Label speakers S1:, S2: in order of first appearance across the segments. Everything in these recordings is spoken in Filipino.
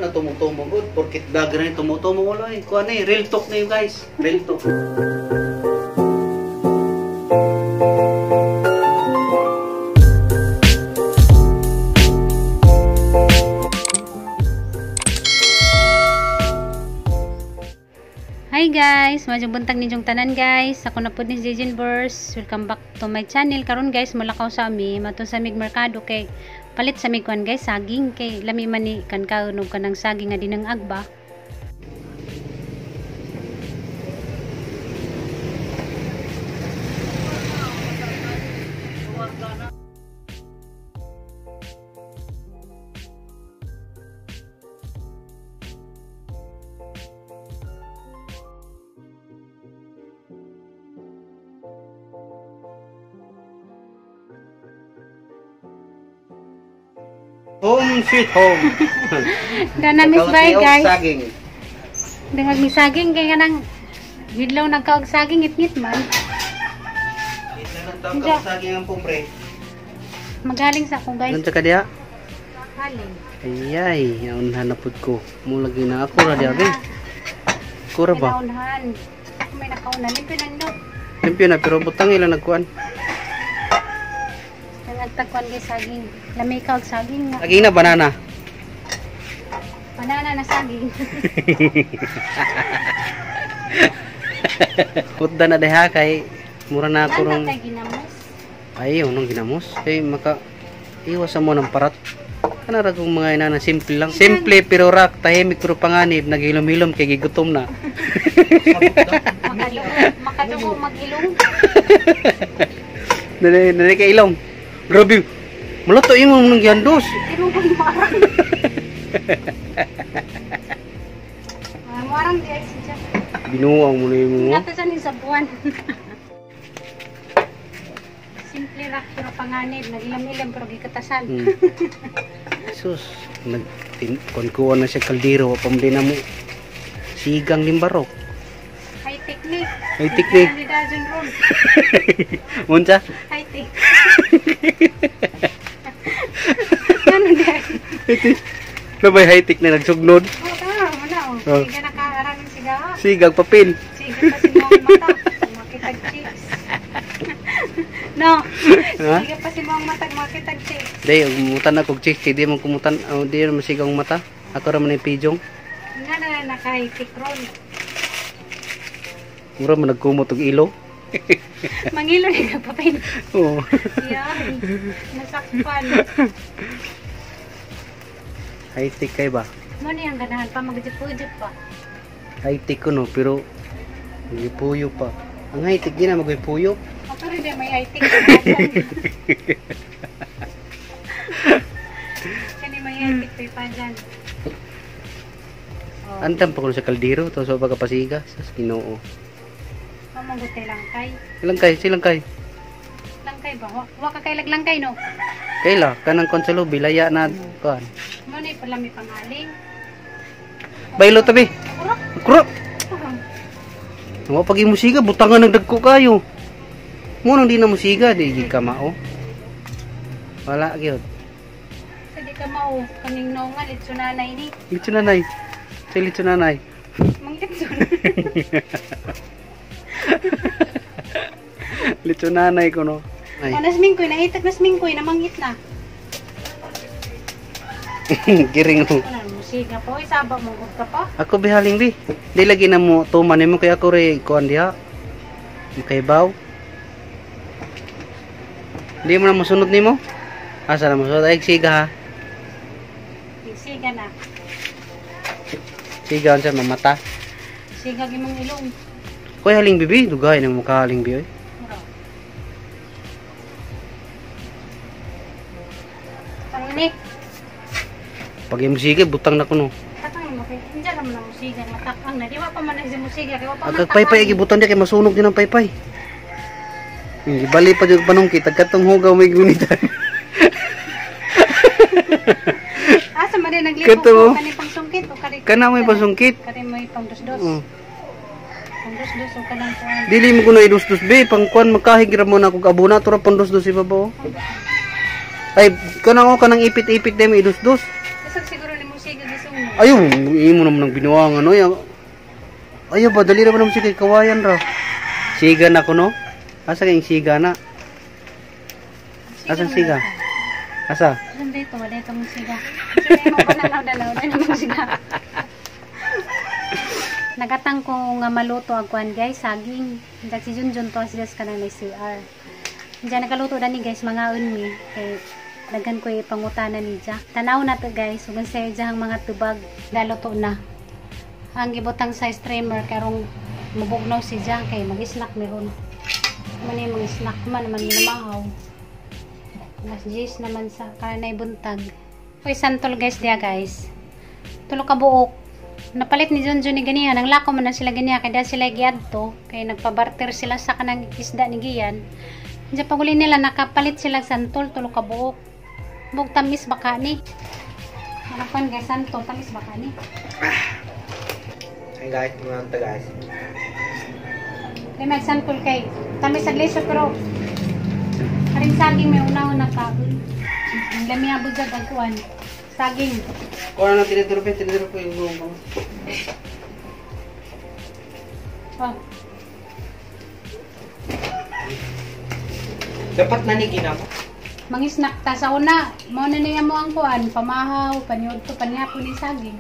S1: Na tumutong good, porkit vlogger na tumutong wala eh. Kuha na eh, real talk na yun guys. Real talk.
S2: Hi guys, majong buntag ninyong tanan guys. Ako na po ni Jejin Burst. Welcome back to my channel. Karon guys, mulakaw sa ami, mato sa mig merkado kay palit sa mig kwan guys, saging kay lami man ni kan kaunog kanang saging nga dinang agba.
S1: Home sweet home.
S2: Dana miss bye guys.
S1: Saging.
S2: Dengag mi saging kay kanang hidlaw nagkaog saging ngit-ngit man.
S1: Nagtawag saging ang pumpre.
S2: Magaling sa ako guys.
S1: Nanti ka diya?
S2: Galing.
S1: Ayay, yaon hanapod ko. Mula gina ako ra diya gay. Kura ba?
S2: Naunhan. May nakaunan limpyo nando.
S1: Limpyo na pero butang ilang nagkuan.
S2: Nagtagkuan guys saging. Lami kaog saging nga.
S1: Saging na banana.
S2: Banana na saging.
S1: Putda na deha kay mura na ako rong.
S2: Nanda ginamos.
S1: Ay, unong ginamos. Kay maka iwasan mo ng parat. Kana ra kung mga inana simple lang. Simple pero rak tahimik pero panganib nagilom-ilom kay gigutom na.
S2: Makadugo mag-ilong.
S1: Nani kay ilong. Grabe. Malato yung nang giandos.
S2: Ilong ko marang. Marang di ay siya.
S1: Binuang mo na yung mo.
S2: Natasan sa buwan. Simple rak pero panganib, nagilam-ilam pero gikatasan.
S1: Sus, nagkuhan na siya kaldero, pamdi na mo. Sigang limbarok.
S2: High technique.
S1: High technique. Munca?
S2: High tech. Ano dahil?
S1: Labay high-tech na nagsugnod.
S2: Oo, tama mo na.
S1: Oh.
S2: Siga nakaharang siga.
S1: Sigang papel.
S2: Siga pa si mga mata. Makitag chicks. No.
S1: Ha?
S2: Siga pa si mga mata. Makitag chicks.
S1: Day, umutan ako chicks. Di mo kumutan. Di mo sigang mata. Ako raman yung pijong.
S2: Nga na naka-high-tech ron.
S1: Mura mo nagkumot og ilo.
S2: Mangilo na kapapin.
S1: Oo.
S2: Yan. Nasakpan.
S1: High-tech kay ba?
S2: Ano niyang ganahan pa? Mag-jip-ujip pa.
S1: High-tech ko no, pero magipuyo pa. Ang high-tech din na magipuyo.
S2: Ako rin din may high-tech. Kani may high-tech pa dyan.
S1: Andam pa ko sa kaldero. Ito sa pagkapasiga. Sa Ginoo.
S2: Mamangutay langkay.
S1: Langkay, silangkay.
S2: Langkay ba? Wa ka kay laglangkay no?
S1: Kaila, kanang konselo, bilaya na. Kuhan.
S2: Ano na pala may pangaling?
S1: Baylo tabi.
S2: Kurok.
S1: Kurok. Mga pag musiga, butangan ng dagko kayo. Munang di na musiga, di kamao. Wala, gyud.
S2: Hindi ka mau. Kaning nonga, litso nanay ni.
S1: Litso nanay. Sa litso nanay.
S2: Mangitson.
S1: Litso nanay ko no. Ay.
S2: O, nasmingkoy. Nahitag nasmingkoy. Namangit na.
S1: Giring mo.
S2: Ano, musika po. Isaba mo. Huwag ka pa.
S1: Ako bihaling bi. Di lagi na mo tuman mo kaya ako re kuan diha. Kay baw. Di mo na masunod nimo? Asa na masunod ay siga ha.
S2: Siga na.
S1: Siga unsa mamata.
S2: Siga gimong ilong.
S1: Koy haling bibi, dugay nang mukha haling bi oy.
S2: Pangnik.
S1: Pag yung musika, butang na ko no.
S2: Takang mo kay. Hindi naman na musika. Matakang na. Di ba pa man na si musika. Di ba pa man
S1: Agag paypay agi butang di kay masunog din ang paypay. Hindi bali pa jud panungkit agkatong hugaw may gunitan.
S2: Asa man din naglipo
S1: Kato mo.
S2: ko kani pangsungkit o kani.
S1: Kana may pasungkit.
S2: Kani may pangdusdos.
S1: Oh.
S2: Pangdusdos o kanang kuan.
S1: Dili mo kuno idusdos be pangkuan makahig ra mo na kog abuna tura pandusdos ibabaw. Ay kanang ipit-ipit dem idusdos.
S2: Kasag siguro ni musika gisungno.
S1: Ayaw, imo naman ng binuwang ano. Ayaw ba, dali naman naman siya kay kawayan ra. Siga na ko no? Asa kayong siga na? Asan siga? Asa?
S2: Asan dito? Wala ito mong siga. Sige mo, panalaw-dalaw. Wala mong siga. Nagatang ko nga maluto agwan guys, saging. Dag si Junjun to, siya ka na may CR. Diyan nagaluto na ni guys, mga unmi. Kay dagan ko ipangutanan ni Jack. Tanaw na to guys, huwag sa ang mga tubag. Daluto na. Ang gibutang sa streamer, karong mabugnaw si Jack, kay mag-snack meron. Man yung mga snack man, naman minamahaw. Mas Jis naman sa kanay buntag. Uy, santol guys dia guys. Tulo ka buok. Napalit ni Junjun ni ganiyan. Ang lako man na sila ganiya. Kaya sila giadto. Kaya nagpabarter sila sa kanang isda ni Giyan. Diyan paguli nila nakapalit sila santol. Tulo ka buok. Buok tamis baka ni. Harapan guys santol. Tamis baka ni.
S3: Ay guys, mga guys.
S2: Kaya magsantol kay tamis sa gleso pero karing saging may una-una ka. Ang lamiabod sa dagkuan. Saging.
S1: Kuha na tinidoro pa yung buong mo.
S2: Oh.
S3: Dapat nanigin ako.
S2: Mangisnak ta sa una. Mao na niya mo ang kuan. Pamahaw, paniod to, paniapo ni saging.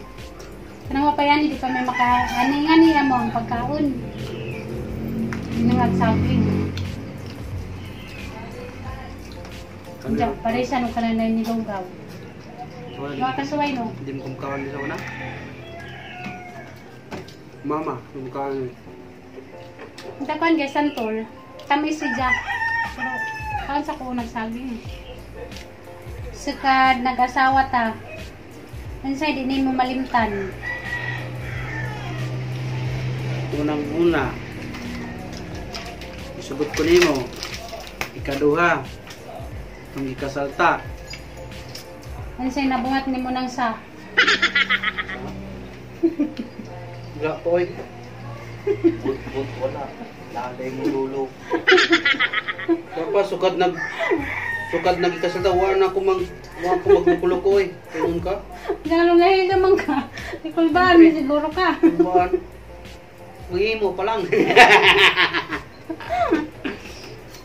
S2: Kanang mapayani, di pa may makahaningan niya mo ang pagkaon. Hinangag saging. Diyan, paresan o kananay ni Lugaw. Mga kasuway no?
S1: Hindi mo kumakawan din sa una? Mama, kumakawan.
S2: Ito kuan guys, santol. Tamis si Jack. Pero, kaon sa ko nagsaging. Saka nag-asawa ta. Ansay, di mo malimtan.
S1: Unang-una, isubot ko nimo. Ikaduha, itong ikasalta.
S2: Ansay, nabuhat ni mo ng sa.
S1: Wala po eh.
S3: But, wala. Lalay mo lulo.
S1: Papa, sukad nag ikasalta. Wala na ako magbukulo ko eh. Tungon ka?
S2: Gano'n ngayon naman ka. Ikulbaan mo siguro ka.
S1: Tumbaan. Mahimo pa lang.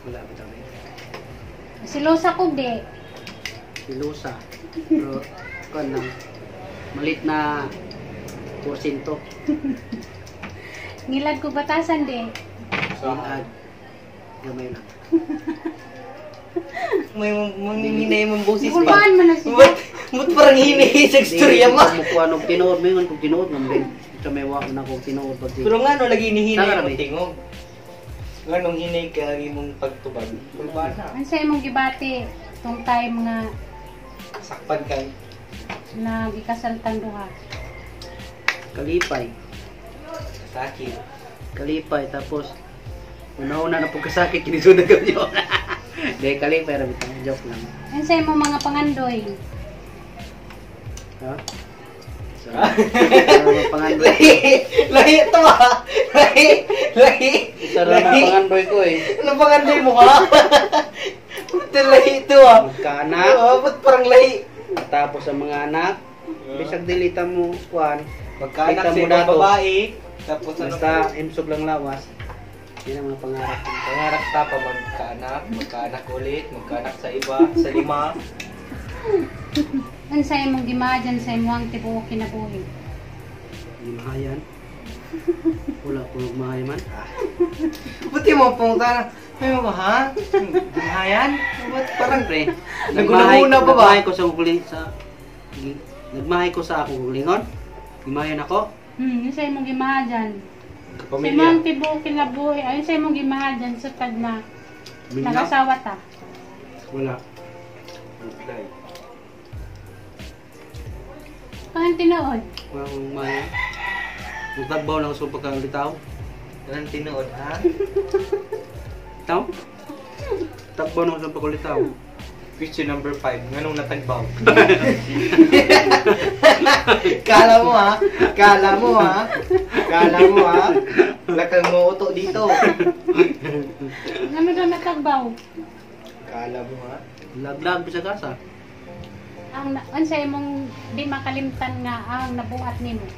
S1: Wala ba tayo?
S2: Silosa ko di.
S1: Silusa. Pero, kan lang. Malit na porsinto.
S2: Ngilad ko batasan di.
S1: Saan? Gamay lang.
S3: May hinay mong boses pa.
S2: Ikulbaan mo na siya.
S3: Ba't parang hinay sa istorya mo?
S1: Mukha nung tinood. May man kung tinood. Ito may wak na kung tinood.
S3: Pero nga no, lagi hinihinay
S1: Tara,
S3: mo
S1: Rabi.
S3: tingog. Nga nung hinay ka, lagi mong pagtubag. Kulba na.
S2: Ansay mong gibati. Itong time nga
S3: Sakpan ka.
S2: na gikasaltan duha.
S1: Kalipay.
S3: Sakit.
S1: Kalipay. Tapos, una-una na pagkasakit. Kinisunod ko nyo. Dahil kalipay. Joke lang.
S2: Ansay mo mga pangandoy.
S1: Ha? So, mga pangandoy.
S3: Lahi ito ah. Lahi.
S1: Isa lang ang pangandoy ko eh.
S3: Ano pangandoy mo ka? Ba't lahi ito ah?
S1: Magkaanak.
S3: Ba't parang lahi?
S1: Tapos ang mga anak. Bisag dilita mo, kuhan.
S3: Magkaanak
S1: Kita
S3: sa
S1: mo
S3: ibang
S1: dato.
S3: babae. Tapos ano?
S1: Basta imsog lang lawas. Yan ang mga pangarap ko.
S3: Pangarap ta pa magkaanak ulit, magkaanak sa iba, sa lima.
S2: Ansay mong gimadyan sa imuang tibuok kinabuhi.
S1: Hindi mahayan. Wala ko magmahay man.
S3: Buti mo punta. May mo ha? Gimahayan? Ba't parang
S1: Pre,
S3: nagulahuna pa ba?
S1: Nagmahay ko sa kuling sa nagmahay ko sa akong kulingon. Gimayan ako.
S2: Ansay mong gimadyan. Sa
S3: pamilya?
S2: imuang tibuok kinabuhi. Ansay mong gimadyan sa tag na
S1: Bigla?
S2: nagasawa ta.
S1: Wala.
S2: Pangan tinuod.
S1: Wala akong magmahay. Magtagbaw lang sa pagkaulitaw.
S3: Anong tinuod ha?
S1: Taw? Tagbaw lang sa pagkaulitaw.
S3: Question number 5. Nganong natagbaw? Kala mo ha? Kala mo ha? Kala mo ha? Lakang mo uto dito.
S2: Ano na natagbaw?
S3: Kala mo ha?
S1: Laglag sa kasa.
S2: ang unsay imong di makalimtan nga ang nabuhat nimo?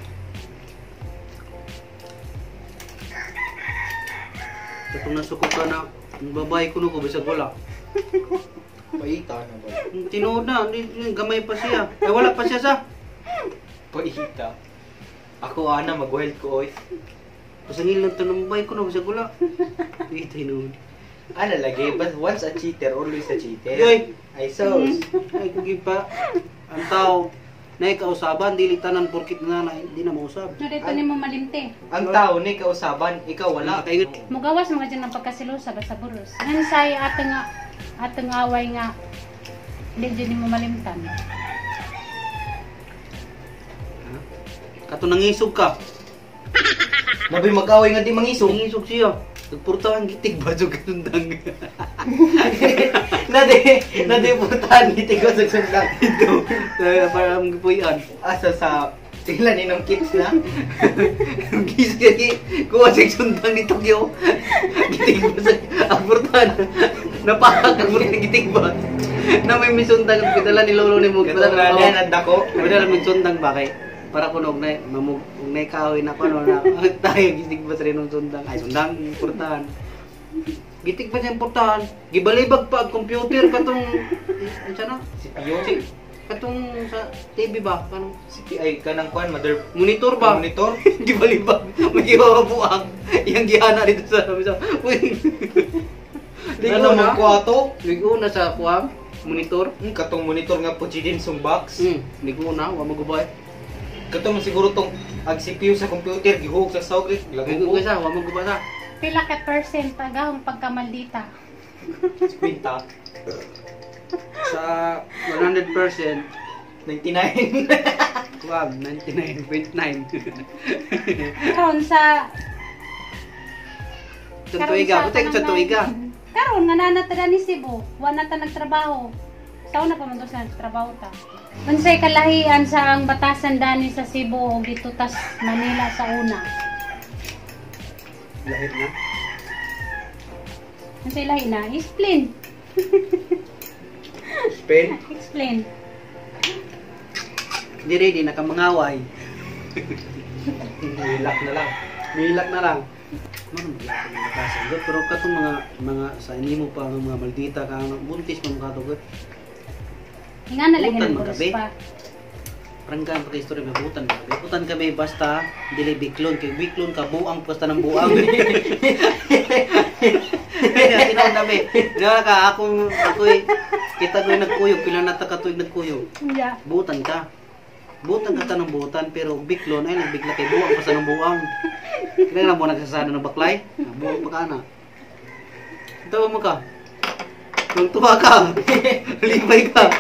S1: Katong nasukot ka na, ang babae ko ko bisag wala.
S3: Paita na ba?
S1: Tinuod na, gamay pa siya. Ay wala pa siya sa.
S3: Paita. Ako ana mag-wild ko oy.
S1: Pasangil lang to ng babae ko bisag wala. Di tinuod.
S3: Ana lagi, but once a cheater, always a cheater.
S1: Yoy!
S3: Ay sos.
S1: Ay kugib pa. Ang tao, na kausaban, dili tanan porkit na hindi na mausab.
S2: No dito nimo malimte.
S3: Ang tao ni kausaban, ikaw wala.
S1: Kayo.
S2: Mugawas mga dyan ng pagkasilusa basta buros. Unsay atong away nga di dyan nimo malimtan.
S1: Kato nangisog ka.
S3: Nabi mag-away nga di mangisog.
S1: Nangisog siya. Nagpurta ang gitig ba jud katundang.
S3: Nade putahan gitig ko sa sundang.
S1: Ito, para ang gipuyan.
S3: Asa sa sila ninong kids na.
S1: Gisigi, kuha sa sundang ni Tokyo. Gitig ba sa apurtan. Napahak ang muna gitig ba. Na may misundang pidala ni lolo ni mo.
S3: Katong na ang dako.
S1: Pidala may sundang ba kay para kuno og nay kahoy na kuno na tayo gitig ba sa rinong sundang. Ay sundang importante. Gitig pa siya importante. Gibalibag pa ang computer katong ano na?
S3: CPU.
S1: Katong sa TV ba? Kanang
S3: CPI kanang kuan mother
S1: monitor ba?
S3: monitor.
S1: Gibalibag. Magiwawa buang. Yang gihana dito sa sabi sa. Uy.
S3: Ano mo kuato?
S1: Ligo na sa kuam monitor.
S3: Katong monitor nga po din sung box.
S1: Ligo na wa magubay.
S3: Katong siguro tong ang CPU sa computer gihug sa socket
S1: Ligo
S3: lago
S1: ka sa wa magubay sa.
S2: Pila ka percent agahong pagkamaldita?
S3: kwinta.
S1: Sa 100%
S3: 99.
S1: kuam 99.9.
S2: Karon sa
S1: Sa tuiga, buti sa tuiga.
S2: Karon nga nanata ni Cebu, wa na ta nagtrabaho. Sa una pa man to sa nagtrabaho ta. Unsay kalahian sa ang batasan dani sa Cebu ug dito tas Manila sa una?
S1: Lahit na.
S2: Unsay lahi na? Explain.
S3: Pen.
S2: Explain.
S1: Di ready na ka mangaway.
S3: Hilak na lang.
S1: Milak na lang. Ano maglakas ng batasan? Pero katong mga sa inimo pa ang mga maldita ka buntis man ka to.
S2: Nga na lagi
S1: Butan
S2: ng
S1: magabi.
S2: buros pa.
S1: Pranggan pa kay istorya may butan. Butan kami basta dili biklon kay biklon ka buang basta ng buang. Tinaw kami. Nga ka ako'y kita ko nagkuyog pila na ta katuig nagkuyog.
S2: Yeah.
S1: Butan ka. Butan ka ng butan pero biklon ay nagbigla kay buang basta ng buang. Kaya na mo nagsasada ng baklay. Buang pa ka na. Tawa mo ka. Kung tuwa ka. Libay ka.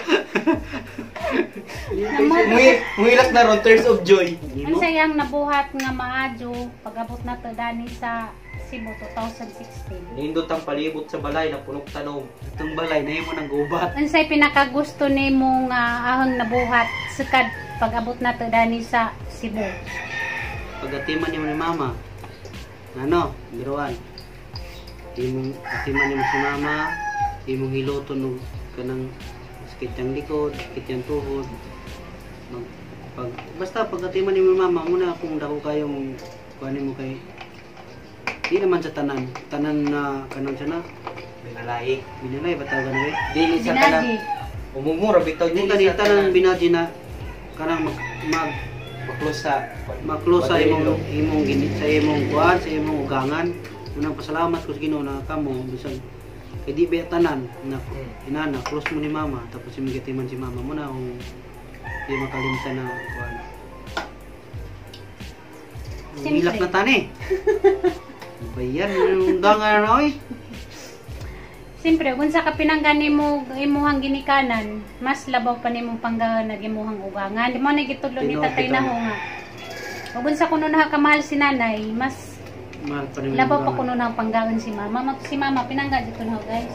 S3: Muhilak na ron, tears of joy.
S2: Ang sayang nabuhat nga maadyo pag-abot na to dani sa Cebu 2016.
S3: Nindot ang palibot sa balay na punok tanom.
S1: Itong balay na mo ng gubat.
S2: Unsay pinakagusto nimo nga ahang nabuhat sukad pag-abot na to dani sa Cebu?
S1: Pagatiman niyo ni mama. Ano? Biruan. Imong atiman niyo si mama. Imong hiluto no kanang sakit yang likod, sakit yang tuhod. Basta pagatiman niyo ni mama muna kung dako kayong kuanin mo kay di naman sa tanan na kanon siya na
S3: Binalay.
S1: binalay bataw ganun eh.
S3: Dili sa
S2: Binaji.
S3: kanang umumura bitaw
S1: Di
S3: dili
S1: ka
S3: sa
S1: tanan
S3: kanang
S1: binaji na kanang
S3: maklos sa
S1: maklo sa imong ginit sa imong kuan sa imong ugangan. Unang pasalamat ko sa Ginoo na kamo bisag kay di ba tanan na inana close mo ni mama tapos imigatiman si mama mo na kung di makalimtan na kuan.
S2: Siyempre.
S1: Milak na tani. Bayan yung ugangan na oy.
S2: Siyempre, kung sa kapinanggan nimo imuhang ginikanan, mas labaw pa nimong panggahan na imuhang ugangan. Di mo na gitudlo ni tatay na ho nga. O kung sa kuno na kamahal si nanay, mas
S1: Mahal pa rin yung
S2: labaw pa
S1: ugangan.
S2: kuno na panggahan si mama. Si mama, pinangga dito na ho guys.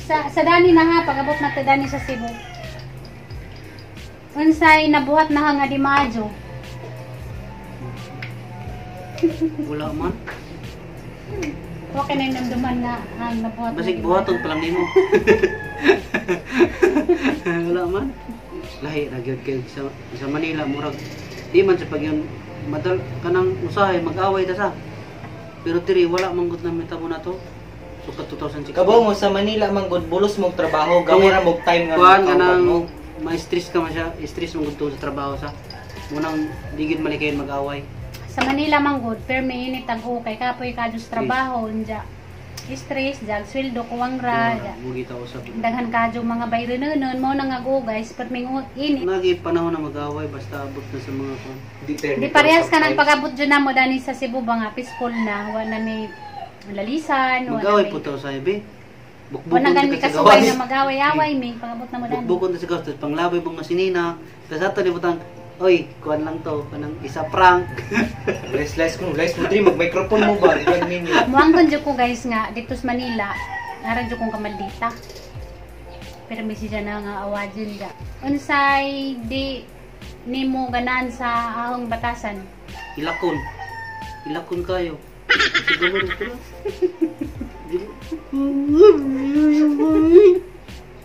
S2: Sa dani na ha, pag-abot na to dani sa Cebu. Unsay nabuhat na ha nga di maadyo.
S1: Wala man.
S2: Okay na yung namduman nga ang nabuhat na
S1: Basig
S2: di
S1: buhaton pa lang nimo. Wala man. lahi ra gyud kay sa Manila murag di man sa pag yun madal kanang usahay mag-away ta sa. Pero diri wala man gud na mitabo na to. So ka 2016.
S3: Kabaw mo sa Manila man gud bulos mo trabaho, gawa ra mo time nga
S1: kuan
S3: magkauban
S1: kanang
S3: mo.
S1: ma-stress ka man siya, stress mo gud to sa trabaho sa. Munang di gid malikayon mag-away.
S2: Sa Manila man good, pero may init ang hukay kapoy kadus trabaho unja. Stress, jag sweldo kuwang ra.
S1: Mugi ta usab.
S2: Daghan kadyo mga bayrenon mo nang ago guys, pero may init.
S1: Nagi panahon na mag-away basta abot na sa mga kuan.
S2: Di parehas ka ng pag-abot dyan na mo dani sa Cebu ba nga peaceful na, wala may lalisan,
S1: Mag-away po to sa ibi.
S2: wala gan may kasubay na mag-away-away may pag-abot na mo dani.
S1: Bukbukon ta sa gawas, tapos panglabay pong masinina. Tapos ato ni butang, oy, kuan lang to, kanang isa prank.
S3: Lies mo diri mag-microphone mo ba? Ilan ninyo?
S2: Muanggon dyan ko guys nga, dito sa Manila, naran dyan kong kamaldita. Pero may siya na nga awadyan dyan. Unsay di nimo ganan sa ahong batasan.
S1: Ilakon. Ilakon kayo. Siguro ko na.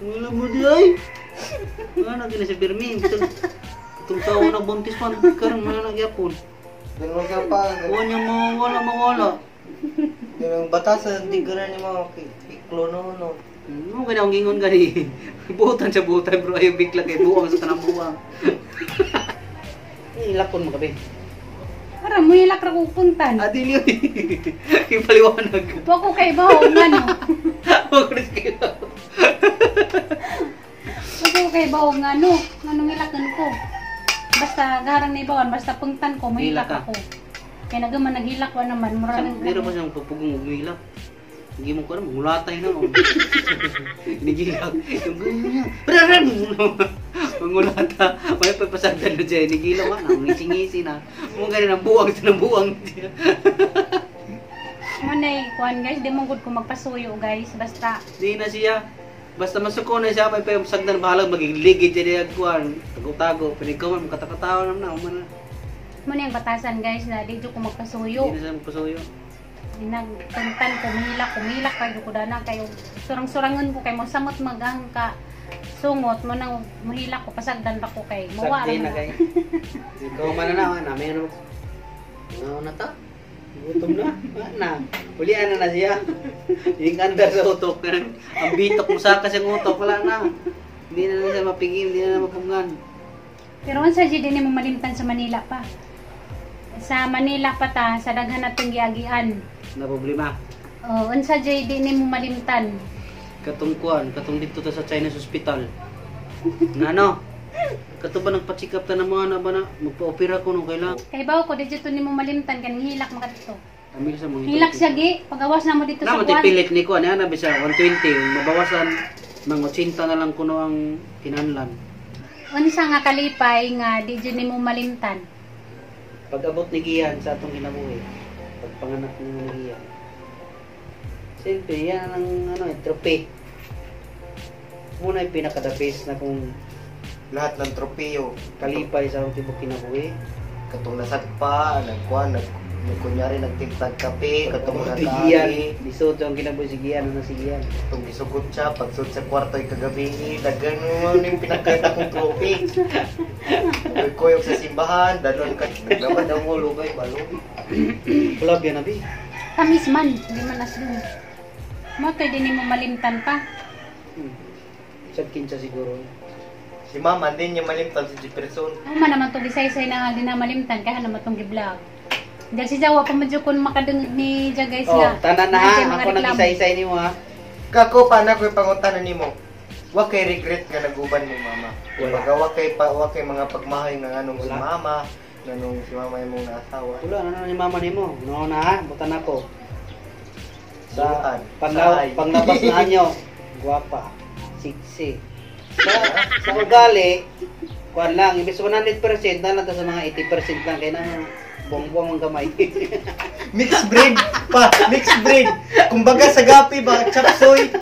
S1: Wala mo di ay. Nga na gina si Birmi. Itong tao na buntis man. Karang mga nagyapon.
S3: Ganun ka pa.
S1: Huwag niya mawala.
S3: Yung batasan di gana ni mga iklono no.
S1: Ano kaya akong gingon gani? Buutan siya buutan bro. Ayaw bigla kay buwang sa kanang buwang. Ilakon mo kabe.
S2: Para mo hilak ra ko puntan.
S1: Adil yun. Yung paliwanag.
S2: Tuwa ko kay baho nga no.
S1: Huwag ko rin kayo.
S2: Tuwa ko kay baho nga no. Anong hilakan ko. Basta garang na ibawan, basta pungtan ko, mahilak
S1: Hilak ka.
S2: ako. Kaya nagaman naghilak wa naman.
S1: Meron pa siyang pupugong umilak. Hindi mo ko alam, mulatay na. Inigilak. Yung ganyan niya. Pararan! Mangulata. May papasagdan na siya. Inigilak ka na. Ngisi-ngisi na. Mga ganyan ang buwang sa buwang siya.
S2: Manay, kuhan guys, di mong good kung magpasuyo guys. Basta,
S1: Di na siya. Basta masuko na siya. May papasagdan. Bahalang maging ligid siya niya. Kuhan. Tago-tago. Pinikawan. Makatakatawa naman na. Umana.
S2: muna yung batasan guys na di ko magpasuyo.
S1: Hindi na siya magpasuyo.
S2: Nagpuntan ko, kumilak kayo ko dana kayo. Surang-surangan ko kay mo samot magang ka sungot mo nang mahilak ko pasagdan pa ko kay mawa
S1: Sagdi na
S2: naman.
S1: kay. Ikaw mananawa na. May ano. Ano na ta? Gutom na. Na. Ulian na siya. Yung andar sa utok. Ang bitok mo sa yung utok. Wala na. Hindi na siya mapigim. Hindi na mapungan.
S2: Pero unsa jud din mo malimtan sa Manila pa. Sa Manila pa ta sa daghan natong giagian.
S1: Na problema.
S2: Oh, unsa jud din mo malimtan.
S1: Katong kuan. Katong dito ta sa Chinese Hospital. Nga no? Kato ba nagpa-check up ta na mga na ba na? Magpa-opera ko nung kailangan.
S2: Kay bawo ko dito nimo malimtan kan hilak makadto.
S1: Amil sa mga
S2: Hilak siya gi pagawas na mo dito sa
S1: na,
S2: kuan.
S1: matipilit ni kuan. Yan na bisa 120. Mabawasan. Mga 80 na lang kuno ang kinanlan.
S2: Unsa nga kalipay nga di jud nimo malimtan.
S1: Pag-abot ni Gian sa atong kinabuhi, pagpanganak ni Gian. Siyempre, yan ang trophy. Muna yung pinaka-the best na kung
S3: Lahat ng tropeyo.
S1: kalipay sa atong tibok kinabuhi.
S3: Katong nasagpa, nagkuhan, kunyari nagtigtag kape, katong
S1: Pag-abot ni Gian,
S3: natay.
S1: lisod ang kinabuhi si Gian, ano si Gian.
S3: Katong isugot siya, pagsud sa kwarto ay kagabi, dagan mo yung pinagkata kong trophy. Koyok sa simbahan, dalon ka, naglaban ang ulo kay balong.
S1: Kulab yan, abi.
S2: Tamis man, di man asdun. Mo kay di nimo malimtan pa.
S1: Sad kinsa siguro.
S3: Si mama, din niya malimtan si Jefferson.
S2: Ano man naman to gisaysay na di na malimtan kaya naman tong gi-vlog. Dahil si Jawa pa medyo kun makadungog ni Jaga guys
S1: Oh,
S2: nga.
S1: tanan na
S2: Nandiyan
S1: ha.
S2: mga
S1: Ako
S2: reklamo.
S1: nag-isa-isa ni mo ha.
S3: Kako pa na ko'y panguntanan nimo. Wa kay regret nga naguban ni mama.
S1: Wala.
S3: Kumbaga wa kay mga pagmahay ng anong si
S1: Wala.
S3: mama, nanong si mama imong naasawa.
S1: Wala, ano ni mama ni mo? No na ha, butan ako.
S3: Butan.
S1: Sa
S3: Sahay.
S1: panglabas na anyo, guwapa, siksi. Sa ugali, kuan lang, ibig 100% na lang to sa mga 80% lang kaya na buong-buong ang gamay.
S3: Mixed breed pa, mixed breed. Kumbaga sa gapi ba, chapsoy.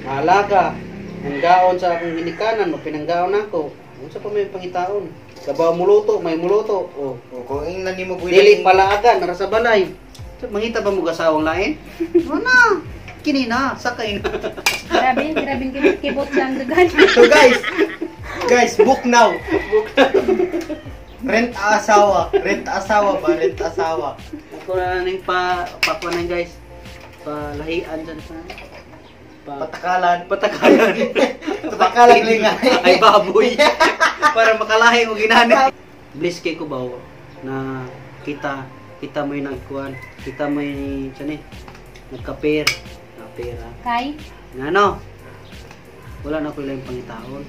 S1: Mahalaga, ang gaon sa akong ginikanan, pinanggaon ako. Ano sa pa may pangitaon? Kabaw muluto, may muluto. Oh.
S3: O kung ing nanimo
S1: Dili palaagan, nara sa balay. So, mangita ba mo gasawang lain? Ano? Kini na, sakay na.
S2: Grabe kibot-kibot lang dagan.
S3: So guys, Guys, book now. Rent asawa. Rent asawa ba? Rent asawa.
S1: Ako na ning pakuanan guys. Palahian dyan sa
S3: Patakalan.
S1: patakalan.
S3: Patakalan lingay.
S1: Ay baboy. Para makalahi mo ginani. Bless kay ko ba na kita mo yung nagkuhan. Kita mo yung nagka-pair. Pera.
S2: Kay?
S1: Ano? Wala na ko lang pangitaon.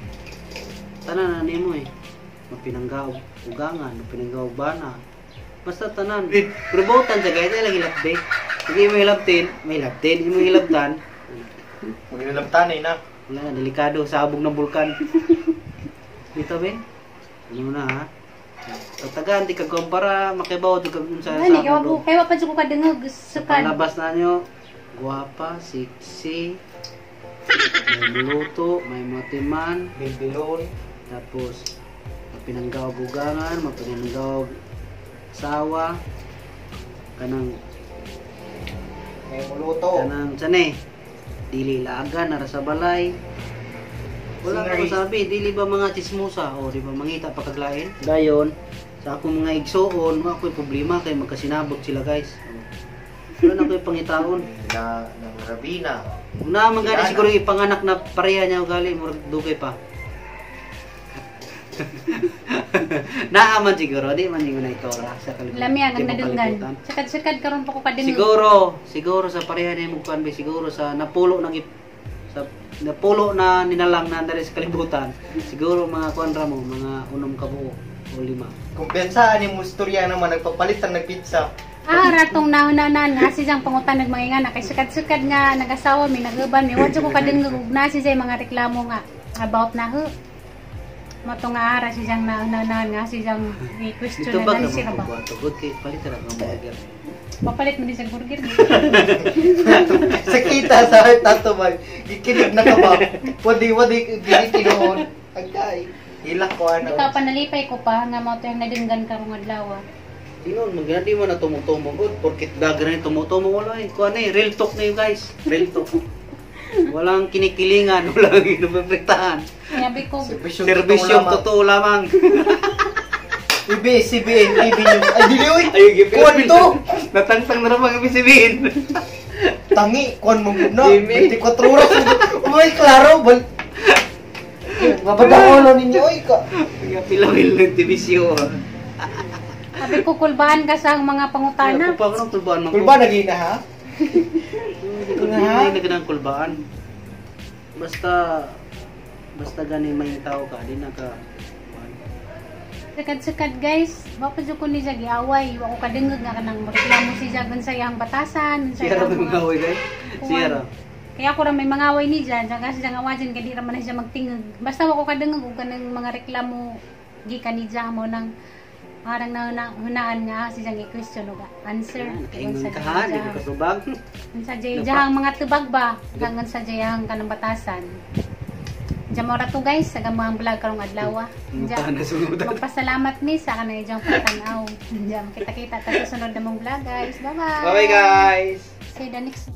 S1: Tanan na nimo mapinanggaw ugangan, mapinanggaw bana. Basta tanan. Promotan sa gaya lang hilabde. Sige mo hilabtin, may hilabtin, mo hilabtan.
S3: Maglalabtan na.
S1: Wala na, delikado, sabog ng bulkan. Dito ben? Ano na ha? Tatagan, di ka para makibaw, di ka sa
S2: Ano, kaya pa dyan ko kadungog. Sukan.
S1: Palabas na nyo, guwapa, sexy, may luto, may matiman,
S3: Bilbilon.
S1: tapos mapinanggaw bugangan, mapinanggaw sawa, kanang
S3: May muluto.
S1: dili laga, nara sa balay. Wala ka
S3: Scenery.
S1: sabi, dili ba mga chismosa o di ba mangita pagkaglain? Dayon, sa akong mga igsoon, ako'y problema kay magkasinabot sila guys. Wala na ko'y pangitaon.
S3: Ng Rabina.
S1: Una man gani siguro ipanganak na pareha niya ugali murag dugay pa. Naaman siguro, di man yung na itora sa kalibutan.
S2: Lamian
S1: Di
S2: ang
S1: mo
S2: nadunggan.
S1: kalibutan.
S2: Sakad-sakad karon pa ko kadungog.
S1: Siguro sa pareha niya mo kuan siguro sa napulo sa napulo na ninalang na dari sa kalibutan. Siguro mga kuan ra mo, mga unom ka buo o lima.
S3: Kumpensaan yung musturya naman, nagpapalit ang nagpizza.
S2: Ratong nahunanan nga si Jang pangutan nagmangingan na kay sukad-sukad nga nagasawa mi naguban mi wadyo ko kadungog ug na si Jay mga reklamo nga about na ho. Mato nga ara si Jang nahunanan nga si Jang i-question
S1: Dito ba
S2: na
S1: ka
S2: si ba.
S1: mo tugod kay palit ra ka burger.
S2: Papalit mo din sa burger.
S3: Sakita sa tato ba? Gikinig na ka ba? Wadi ginitinoon. Agay. Hilak ko ano.
S2: Ikaw panalipay ko pa nga mo to yung nadunggan karong adlaw.
S1: Sino man gani mo na tumutumong good porket dagan ni tumutumong wala kuan real talk na yun guys. Real talk. Walang kinikilingan, walang inuprepektahan.
S2: Sabi ko,
S1: Serbisyong totoo lamang.
S3: CBN, news. Ay, dili oy.
S1: Ay,
S3: Kuwan to.
S1: Natangtang na naman ibig sabihin.
S3: Tangi, kuwan mo muna.
S1: Dimi.
S3: 24 oras. Uy, klaro. Mabadakolo ninyo, oy ka.
S1: Pilawil ng tibisyo.
S2: sabi ko kulbahan ka sa mga pangutana.
S1: Ako pa ako ng kulbaan.
S3: Kulba nagina ha?
S1: Hindi na ganang kulbaan. Basta gani may tao ka, di na ka.
S2: Sakad-sakad guys, baka ko ni siya giaway. Ako kadungog nga kanang reklamo si siya sa iyang batasan.
S1: Siya rin mga away guys. Siya rin.
S2: Kaya ako rin may mga away ni dyan. Saka siya nga awajin, kaya di naman na siya magtingog. Basta ako kadungog kung kanang mga reklamo gikan ni dyan mo ng parang hunaan nga si siyang i-question o answer.
S1: Kaingon ka ha, di ko kasubag.
S2: Sa jayang mga tubag ba? Hanggang sa jayang kanang batasan. Diyan mo rato guys, sa gamang vlog karong adlaw. Magpasalamat mi sa kanang ijang pagtanaw. Diyan kita-kita ta sa sunod na mong vlog guys. Bye-bye.
S1: Bye guys.
S2: See you the next